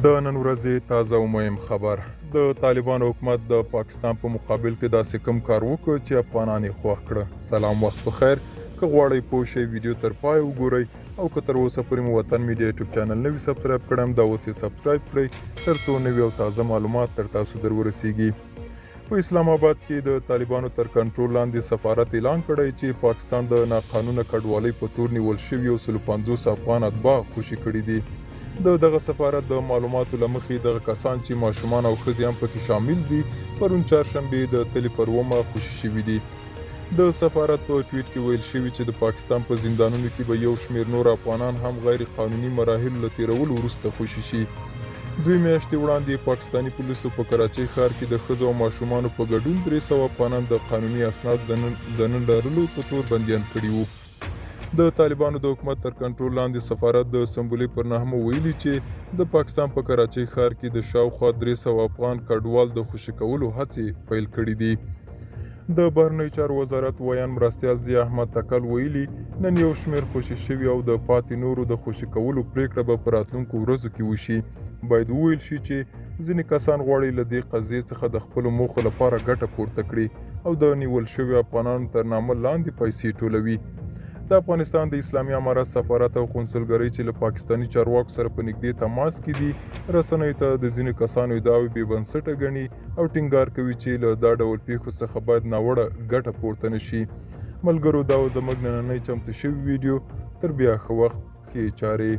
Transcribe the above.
د نن ورځې تازه او مهم خبر. د طالبانو حکومت د پاکستان په مقابل کې داسې کوم کار وکړ چې افغانان یې خوښ کړه. سلام، وخت په خیر. که غواړئ پوه شئ ویډیو تر پای وګورئ او که تر اوسه پورې مو وطن میډیا یوټیوب چینل نه وي سبسکرایب کړی هم دا اوس یې سبسکرایب کړئ تر څو نوي او تازه معلومات تر تاسو در ورسیږي. په اسلام آباد کې د طالبانو تر کنټرول لاندې سفارت اعلان کړی چې پاکستان د ناقانونه کډوالۍ په تور نیول شوي 150 افغان اتباع خوشي کړي دي. دغه سفارت د معلوماتو له مخې دغه کسان چې ماشومان او ښځې هم پکې شامل دي پرون چهارشنبې د تلې پر اومه خوشي شوي دي. د سفارت په ټویټ کې ویل شوي چې د پاکستان په زندانونو کې به یو شمېر نور افغانان هم غیر قانوني مراحلو له تیرولو وروسته خوشي شي. 2 میاشتې وړاندې پاکستاني پولیسو په کراچۍ ښار کې د ښځو او ماشومانو په ګډون 300 افغانان د قانوني اسناد د نه لرلو په تور بندیان کړي وو. د طالبانو د حکومت تر کنټرول لاندې سفارت د سمبولې پر نهمه ویلي چې د پاکستان په کراچۍ ښار کې د شاوخوا 300 افغان کډوال د خوشي کولو هڅې پیل کړي دي. د بهرنیو چارو وزارت ویان مرستیال ضیا احمد تکل ویلي نن یو شمېر خوشي شوي او د پاتې نورو د خوشي کولو پریکړه به په راتلونکو ورځو کې وشي. باید وویل شي چې ځینې کسان غواړي له دې قضیې څخه د خپلو موخو لپاره ګټه پورته کړي او د نیول شویو افغانانو تر نامه لاندې پیسې ټولوي. د افغانستان د اسلامي امارت سفارت او قونسلګرۍ چې له پاکستاني چارواکو سره په نږدې تماس کې دي رسنیو ته د ځینو کسانو ادعاوې بې بنسټه ګڼي او ټینګار کوي چې له دا ډول پیښو څخه باید ناوړه ګټه پورته نه شي. ملګرو، دا و زموږ نننۍ چمتو شوی ویډیو. تر بیا ښه وخت، ښې چارې.